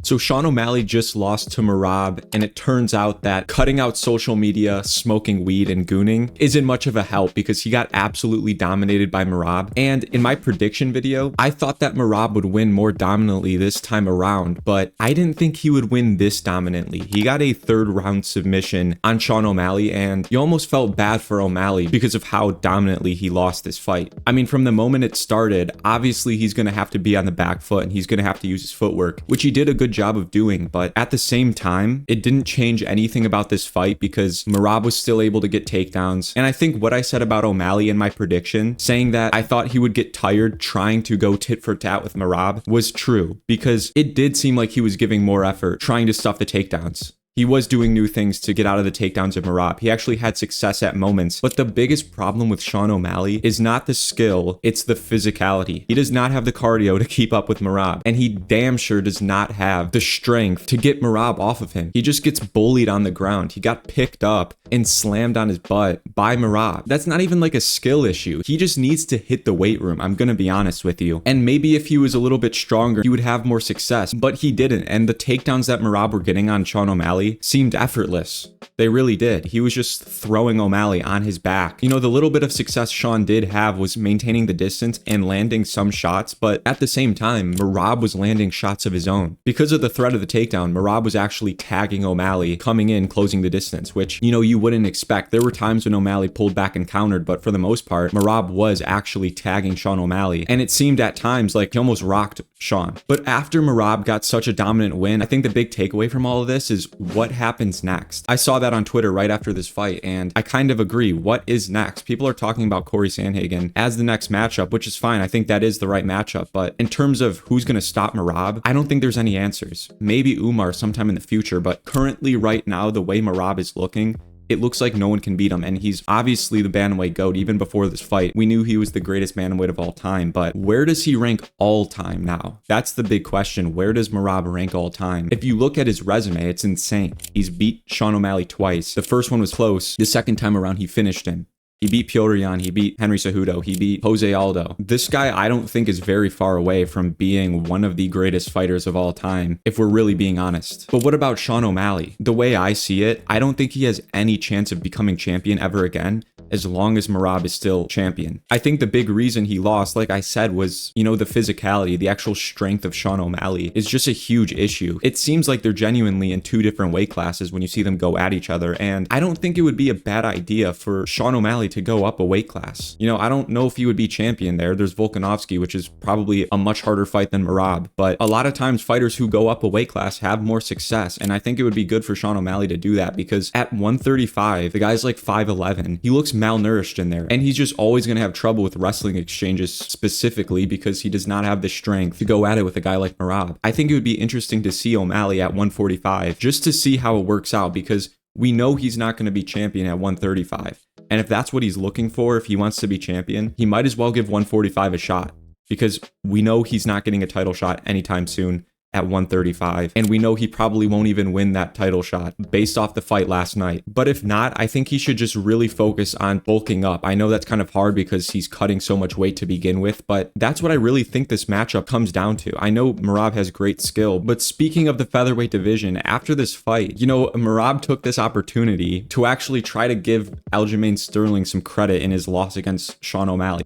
So Sean O'Malley just lost to Merab, and it turns out that cutting out social media, smoking weed, and gooning isn't much of a help because he got absolutely dominated by Merab. And in my prediction video, I thought that Merab would win more dominantly this time around, but I didn't think he would win this dominantly. He got a third round submission on Sean O'Malley, and you almost felt bad for O'Malley because of how dominantly he lost this fight. I mean, from the moment it started, obviously he's going to have to be on the back foot and he's going to have to use his footwork, which he did a good job of doing, but at the same time, it didn't change anything about this fight because Merab was still able to get takedowns. And I think what I said about O'Malley in my prediction, saying that I thought he would get tired trying to go tit for tat with Merab, was true because it did seem like he was giving more effort trying to stuff the takedowns. He was doing new things to get out of the takedowns of Merab. He actually had success at moments. But the biggest problem with Sean O'Malley is not the skill, it's the physicality. He does not have the cardio to keep up with Merab. And he damn sure does not have the strength to get Merab off of him. He just gets bullied on the ground. He got picked up and slammed on his butt by Merab. That's not even like a skill issue. He just needs to hit the weight room. I'm gonna be honest with you. And maybe if he was a little bit stronger, he would have more success. But he didn't. And the takedowns that Merab were getting on Sean O'Malley seemed effortless. They really did. He was just throwing O'Malley on his back. You know, the little bit of success Sean did have was maintaining the distance and landing some shots, but at the same time, Merab was landing shots of his own. Because of the threat of the takedown, Merab was actually tagging O'Malley, coming in, closing the distance, which, you know, you wouldn't expect. There were times when O'Malley pulled back and countered, but for the most part, Merab was actually tagging Sean O'Malley, and it seemed at times like he almost rocked Sean. But after Merab got such a dominant win, I think the big takeaway from all of this is what happens next. I saw that on Twitter right after this fight, and I kind of agree. What is next? People are talking about Corey Sandhagen as the next matchup, which is fine. I think that is the right matchup, but in terms of who's going to stop Merab, I don't think there's any answers. Maybe Umar sometime in the future, but currently right now, the way Merab is looking, it looks like no one can beat him, and he's obviously the bantamweight GOAT. Even before this fight, we knew he was the greatest bantamweight of all time, but where does he rank all time now? That's the big question. Where does Merab rank all time? If you look at his resume, it's insane. He's beat Sean O'Malley twice. The first one was close. The second time around, he finished him. He beat Piotr Jan, he beat Henry Cejudo, he beat Jose Aldo. This guy, I don't think, is very far away from being one of the greatest fighters of all time, if we're really being honest. But what about Sean O'Malley? The way I see it, I don't think he has any chance of becoming champion ever again, as long as Merab is still champion. I think the big reason he lost, like I said, was, you know, the physicality, the actual strength of Sean O'Malley is just a huge issue. It seems like they're genuinely in two different weight classes when you see them go at each other, and I don't think it would be a bad idea for Sean O'Malley to go up a weight class. You know, I don't know if he would be champion there. There's Volkanovski, which is probably a much harder fight than Merab, but a lot of times fighters who go up a weight class have more success, and I think it would be good for Sean O'Malley to do that because at 135, the guy's like 5'11". He looks malnourished in there, and he's just always going to have trouble with wrestling exchanges specifically because he does not have the strength to go at it with a guy like Merab. I think it would be interesting to see O'Malley at 145 just to see how it works out because we know he's not going to be champion at 135. And if that's what he's looking for, if he wants to be champion, he might as well give 145 a shot because we know he's not getting a title shot anytime soon at 135, and we know he probably won't even win that title shot based off the fight last night. But if not, I think he should just really focus on bulking up. I know that's kind of hard because he's cutting so much weight to begin with, but that's what I really think this matchup comes down to. I know Merab has great skill, but speaking of the featherweight division, after this fight, you know, Merab took this opportunity to actually try to give Aljamain Sterling some credit in his loss against Sean O'Malley.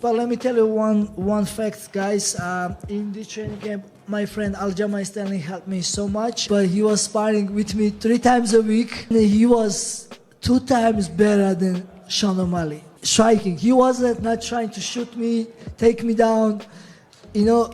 But let me tell you one fact, guys. In the training camp, my friend Aljamain Sterling helped me so much, but he was sparring with me 3 times a week. And he was 2 times better than Sean O'Malley. Striking. He wasn't not trying to shoot me, take me down. You know,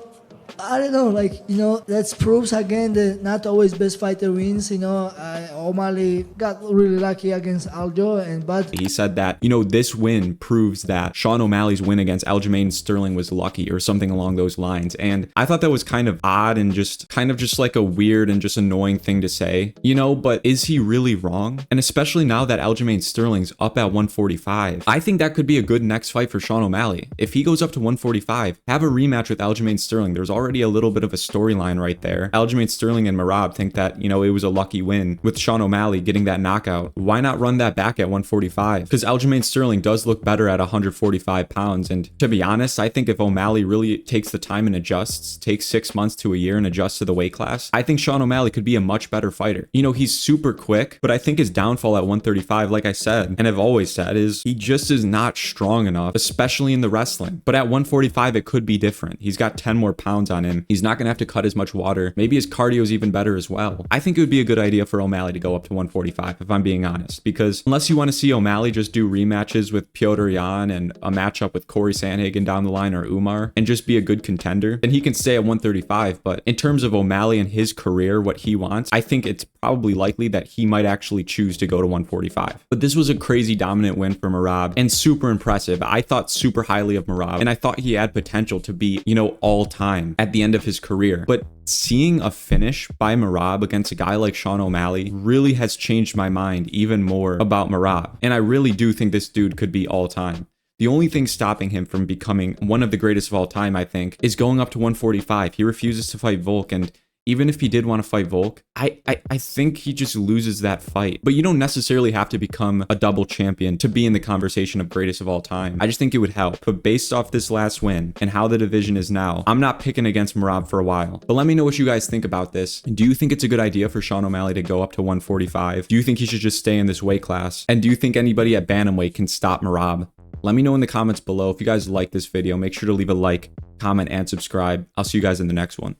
I don't know, like, you know, that proves again that not always best fighter wins. You know, O'Malley got really lucky against Aldo, but he said that, you know, this win proves that Sean O'Malley's win against Aljamain Sterling was lucky or something along those lines. And I thought that was kind of odd and just kind of just like a weird and just annoying thing to say, you know, but is he really wrong? And especially now that Aljamain Sterling's up at 145, I think that could be a good next fight for Sean O'Malley. If he goes up to 145, have a rematch with Aljamain Sterling. There's already already a little bit of a storyline right there. Aljamain Sterling and Merab think that, it was a lucky win with Sean O'Malley getting that knockout. Why not run that back at 145? Because Aljamain Sterling does look better at 145 pounds. And to be honest, I think if O'Malley really takes the time and adjusts, takes 6 months to a year and adjusts to the weight class, I think Sean O'Malley could be a much better fighter. He's super quick, but I think his downfall at 135, like I said, and I've always said, is he just is not strong enough, especially in the wrestling. But at 145, it could be different. He's got 10 more pounds on him. He's not going to have to cut as much water. Maybe his cardio is even better as well. I think it would be a good idea for O'Malley to go up to 145, if I'm being honest, because unless you want to see O'Malley just do rematches with Piotr Jan and a matchup with Corey Sandhagen down the line or Umar and just be a good contender, then he can stay at 135. But in terms of O'Malley and his career, what he wants, I think it's probably likely that he might actually choose to go to 145. But this was a crazy dominant win for Merab and super impressive. I thought super highly of Merab and I thought he had potential to be, all time at the end of his career. But seeing a finish by Merab against a guy like Sean O'Malley really has changed my mind even more about Merab. And I really do think this dude could be all time. The only thing stopping him from becoming one of the greatest of all time, I think, is going up to 145. He refuses to fight Volk, and even if he did want to fight Volk, I think he just loses that fight. But you don't necessarily have to become a double champion to be in the conversation of greatest of all time. I just think it would help. But based off this last win and how the division is now, I'm not picking against Merab for a while. But let me know what you guys think about this. Do you think it's a good idea for Sean O'Malley to go up to 145? Do you think he should just stay in this weight class? And do you think anybody at bantamweight can stop Merab? Let me know in the comments below. If you guys like this video, make sure to leave a like, comment, and subscribe. I'll see you guys in the next one.